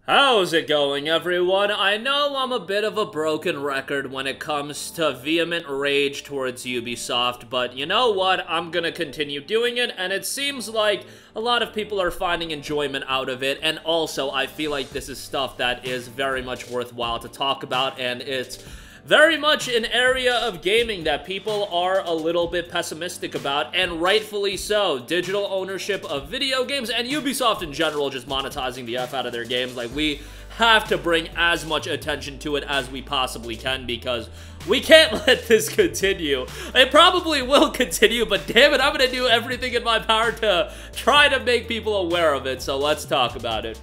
How's it going, everyone? I know I'm a bit of a broken record when it comes to vehement rage towards Ubisoft, but you know what? I'm gonna continue doing it, and it seems like a lot of people are finding enjoyment out of it, and also I feel like this is stuff that is very much worthwhile to talk about, and it's very much an area of gaming that people are a little bit pessimistic about, and rightfully so. Digital ownership of video games, and Ubisoft in general just monetizing the F out of their games. Like, we have to bring as much attention to it as we possibly can, because we can't let this continue. It probably will continue, but damn it, I'm gonna do everything in my power to try to make people aware of it, so let's talk about it.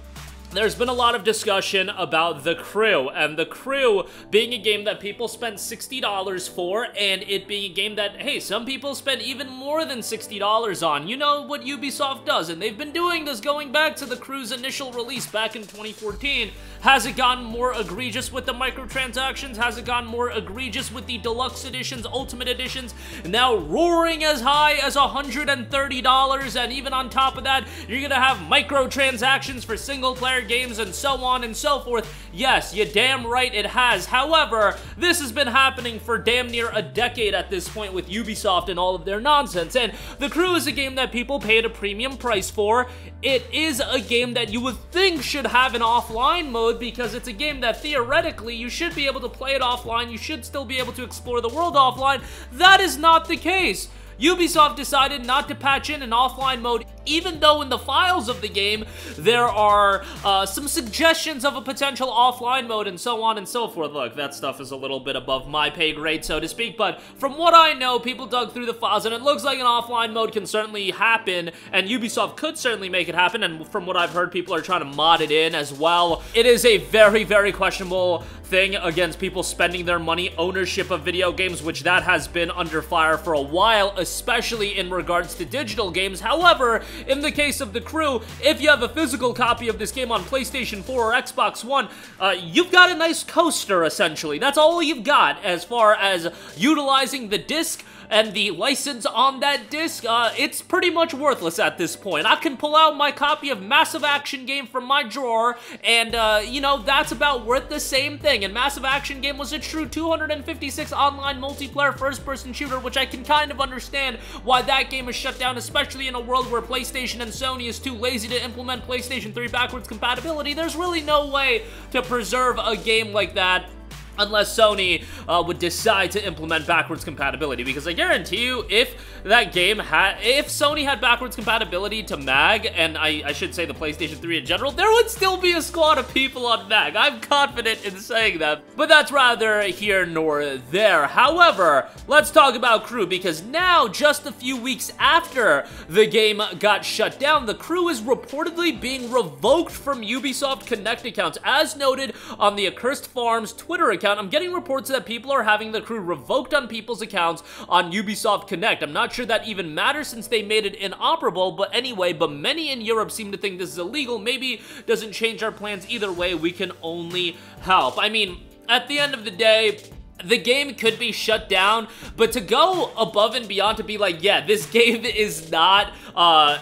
There's been a lot of discussion about The Crew, and The Crew being a game that people spent $60 for, and it being a game that, hey, some people spend even more than $60 on. You know what Ubisoft does, and they've been doing this going back to The Crew's initial release back in 2014. Has it gotten more egregious with the microtransactions? Has it gotten more egregious with the deluxe editions, ultimate editions, now roaring as high as $130, and even on top of that, you're gonna have microtransactions for single-player games and so on and so forth? Yes, you damn right it has. However, this has been happening for damn near a decade at this point with Ubisoft and all of their nonsense, and The Crew is a game that people paid a premium price for. It is a game that you would think should have an offline mode, because it's a game that theoretically you should be able to play it offline, you should still be able to explore the world offline. That is not the case. Ubisoft decided not to patch in an offline mode, even though in the files of the game there are some suggestions of a potential offline mode and so on and so forth. Look, that stuff is a little bit above my pay grade, so to speak, but from what I know, people dug through the files, and it looks like an offline mode can certainly happen, and Ubisoft could certainly make it happen, and from what I've heard, people are trying to mod it in as well. It is a very, very questionable thing against people spending their money, ownership of video games, which that has been under fire for a while, especially in regards to digital games. However, in the case of The Crew, if you have a physical copy of this game on PlayStation 4 or Xbox One, you've got a nice coaster, essentially. That's all you've got as far as utilizing the disc and the license on that disc. It's pretty much worthless at this point. I can pull out my copy of Massive Action Game from my drawer, and, you know, that's about worth the same thing. And Massive Action Game was a true 256 online multiplayer first-person shooter, which I can kind of understand why that game is shut down, especially in a world where PlayStation and Sony is too lazy to implement PlayStation 3 backwards compatibility. There's really no way to preserve a game like that unless Sony would decide to implement backwards compatibility, because I guarantee you, if that game if Sony had backwards compatibility to MAG, and I should say the PlayStation 3 in general, there would still be a squad of people on MAG. I'm confident in saying that, but that's rather here nor there. However, let's talk about Crew, because now, just a few weeks after the game got shut down, The Crew is reportedly being revoked from Ubisoft Connect accounts, as noted on the Accursed Farms Twitter account. I'm getting reports that people are having The Crew revoked on people's accounts on Ubisoft Connect. I'm not sure that even matters since they made it inoperable, but anyway, but many in Europe seem to think this is illegal. Maybe doesn't change our plans either way. We can only help. I mean, at the end of the day, the game could be shut down, but to go above and beyond to be like, yeah, this game is not,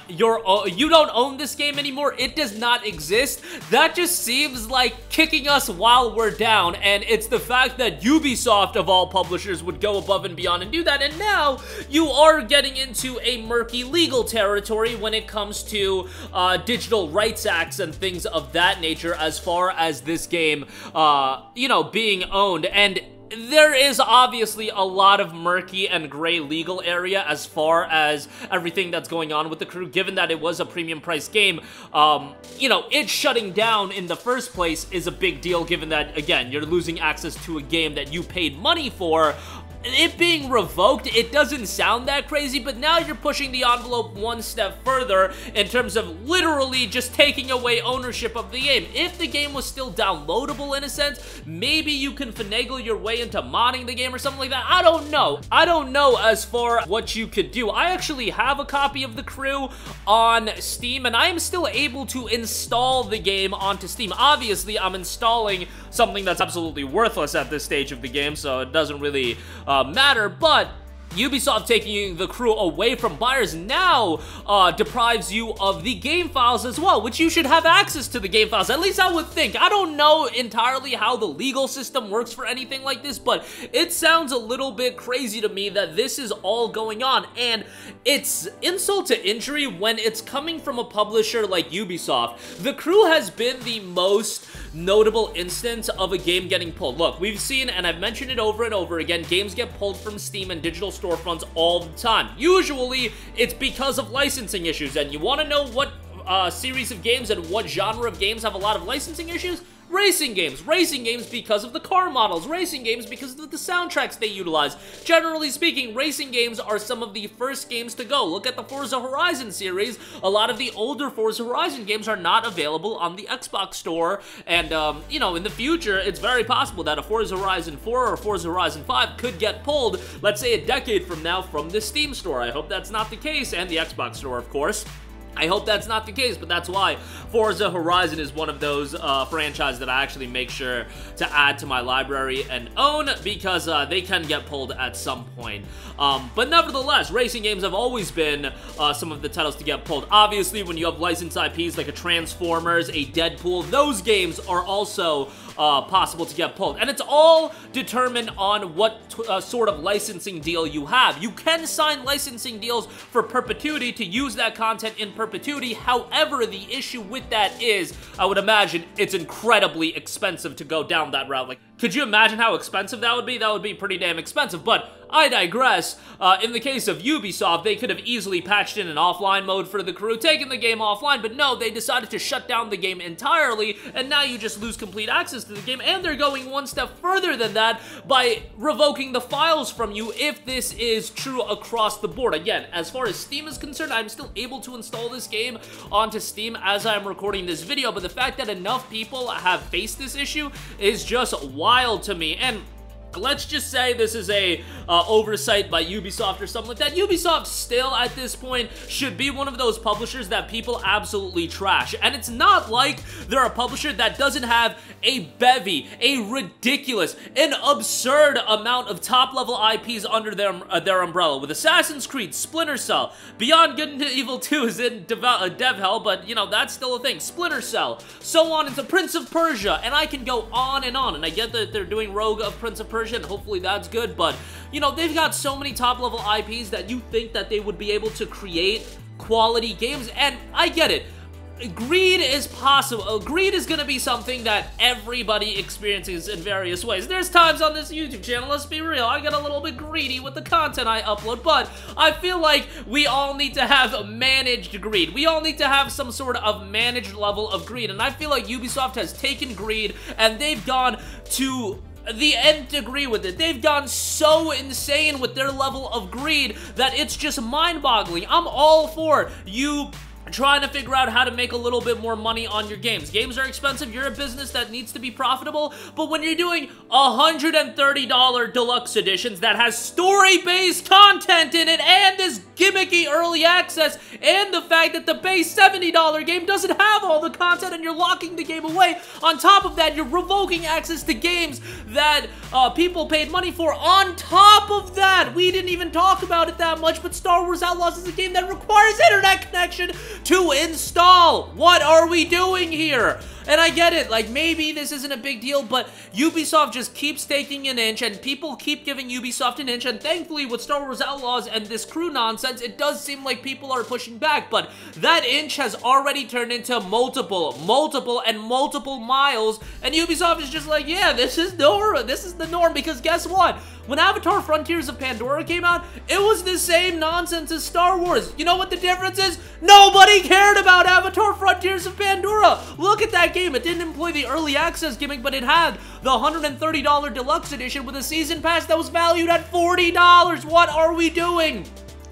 you don't own this game anymore, it does not exist, that just seems like kicking us while we're down. And it's the fact that Ubisoft, of all publishers, would go above and beyond and do that, and now you are getting into a murky legal territory when it comes to digital rights acts and things of that nature as far as this game, you know, being owned. And there is obviously a lot of murky and gray legal area as far as everything that's going on with The Crew, given that it was a premium price game. You know, it shutting down in the first place is a big deal, given that, again, you're losing access to a game that you paid money for. It being revoked, it doesn't sound that crazy, but now you're pushing the envelope one step further in terms of literally just taking away ownership of the game. If the game was still downloadable in a sense, maybe you can finagle your way into modding the game or something like that. I don't know. I don't know as far as what you could do. I actually have a copy of The Crew on Steam, and I am still able to install the game onto Steam. Obviously, I'm installing something that's absolutely worthless at this stage of the game, so it doesn't really matter, but Ubisoft taking the crew away from buyers now deprives you of the game files as well, which you should have access to the game files. At least I would think. I don't know entirely how the legal system works for anything like this, but it sounds a little bit crazy to me that this is all going on, and it's insult to injury when it's coming from a publisher like Ubisoft. The crew has been the most notable instance of a game getting pulled. Look, we've seen, and I've mentioned it over and over again, games get pulled from Steam and digital storefronts all the time. Usually, it's because of licensing issues, and you want to know what series of games and what genre of games have a lot of licensing issues? Racing games. Racing games because of the car models. Racing games because of the soundtracks they utilize. Generally speaking, racing games are some of the first games to go. Look at the Forza Horizon series. A lot of the older Forza Horizon games are not available on the Xbox store, and, you know, in the future, it's very possible that a Forza Horizon 4 or Forza Horizon 5 could get pulled, let's say a decade from now, from the Steam store. I hope that's not the case, and the Xbox store, of course. I hope that's not the case, but that's why Forza Horizon is one of those franchises that I actually make sure to add to my library and own, because they can get pulled at some point. But nevertheless, racing games have always been some of the titles to get pulled. Obviously, when you have licensed IPs like a Transformers, a Deadpool, those games are also possible to get pulled. And it's all determined on what sort of licensing deal you have. You can sign licensing deals for perpetuity to use that content in perpetuity. However, the issue with that is, I would imagine, it's incredibly expensive to go down that route. Like, could you imagine how expensive that would be? That would be pretty damn expensive, but I digress. In the case of Ubisoft, they could have easily patched in an offline mode for the crew, taken the game offline, but no, they decided to shut down the game entirely, and now you just lose complete access to the game, and they're going one step further than that by revoking the files from you if this is true across the board. Again, as far as Steam is concerned, I'm still able to install this game onto Steam as I'm recording this video, but the fact that enough people have faced this issue is just wild to me. And let's just say this is a oversight by Ubisoft or something like that. Ubisoft still, at this point, should be one of those publishers that people absolutely trash. And it's not like they're a publisher that doesn't have a bevy, a ridiculous, an absurd amount of top-level IPs under their umbrella. With Assassin's Creed, Splinter Cell, Beyond Good and Evil 2 is in dev hell, but, you know, that's still a thing. Splinter Cell, so on into Prince of Persia, and I can go on. And I get that they're doing Rogue of Prince of Persia, and hopefully that's good, but, you know, they've got so many top-level IPs that you think that they would be able to create quality games, and I get it. Greed is possible. Greed is gonna be something that everybody experiences in various ways. There's times on this YouTube channel, let's be real, I get a little bit greedy with the content I upload, but I feel like we all need to have managed greed. We all need to have some sort of managed level of greed, and I feel like Ubisoft has taken greed and they've gone to the nth degree with it. They've gone so insane with their level of greed that it's just mind-boggling. I'm all for you trying to figure out how to make a little bit more money on your games. Games are expensive. You're a business that needs to be profitable, but when you're doing $130 deluxe editions that has story-based content in it and this gimmicky early access, and the fact that the base $70 game doesn't have all the content and you're locking the game away, on top of that, you're revoking access to games that people paid money for. On top of that, we didn't even talk about it that much, but Star Wars Outlaws is a game that requires internet connection to install. What are we doing here? And I get it, like, maybe this isn't a big deal, but Ubisoft just keeps taking an inch, and people keep giving Ubisoft an inch, and thankfully, with Star Wars Outlaws and this crew nonsense, it does seem like people are pushing back, but that inch has already turned into multiple miles, and Ubisoft is just like, yeah, this is the norm, because guess what? When Avatar Frontiers of Pandora came out, it was the same nonsense as Star Wars. You know what the difference is? Nobody cared about Avatar Frontiers of Pandora. Look at that game. It didn't employ the early access gimmick, but it had the $130 deluxe edition with a season pass that was valued at $40. What are we doing?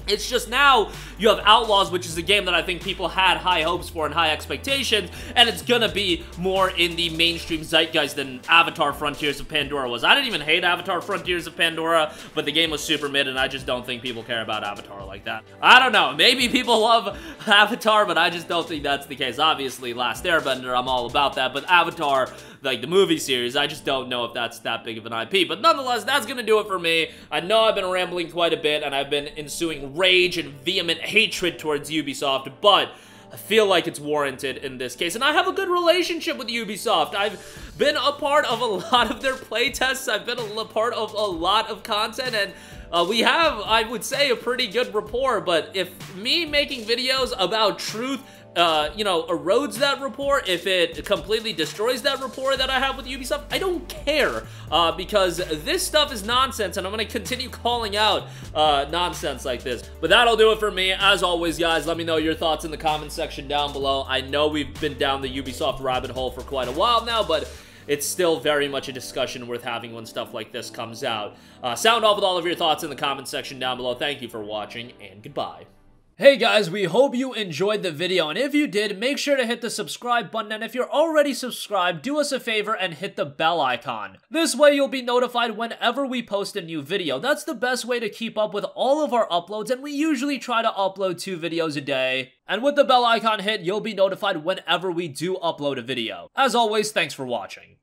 It's just now you have Outlaws, which is a game that I think people had high hopes for and high expectations, and it's gonna be more in the mainstream zeitgeist than Avatar Frontiers of Pandora was. I didn't even hate Avatar Frontiers of Pandora, but the game was super mid, and I just don't think people care about Avatar like that. I don't know, maybe people love Avatar, but I just don't think that's the case. Obviously, Last Airbender, I'm all about that, but Avatar, like the movie series, I just don't know if that's that big of an IP. But nonetheless, that's gonna do it for me. I know I've been rambling quite a bit, and I've been ensuing rage and vehement hatred towards Ubisoft, but I feel like it's warranted in this case, and I have a good relationship with Ubisoft. I've been a part of a lot of their playtests, I've been a part of a lot of content, and we have, I would say, a pretty good rapport. But if me making videos about truth you know, erodes that rapport, if it completely destroys that rapport that I have with Ubisoft, I don't care, because this stuff is nonsense, and I'm gonna continue calling out nonsense like this. But that'll do it for me. As always, guys, let me know your thoughts in the comment section down below. I know we've been down the Ubisoft rabbit hole for quite a while now, but it's still very much a discussion worth having when stuff like this comes out. Sound off with all of your thoughts in the comment section down below. Thank you for watching, and goodbye. Hey guys, we hope you enjoyed the video, and if you did, make sure to hit the subscribe button, and if you're already subscribed, do us a favor and hit the bell icon. This way you'll be notified whenever we post a new video. That's the best way to keep up with all of our uploads, and we usually try to upload 2 videos a day. And with the bell icon hit, you'll be notified whenever we do upload a video. As always, thanks for watching.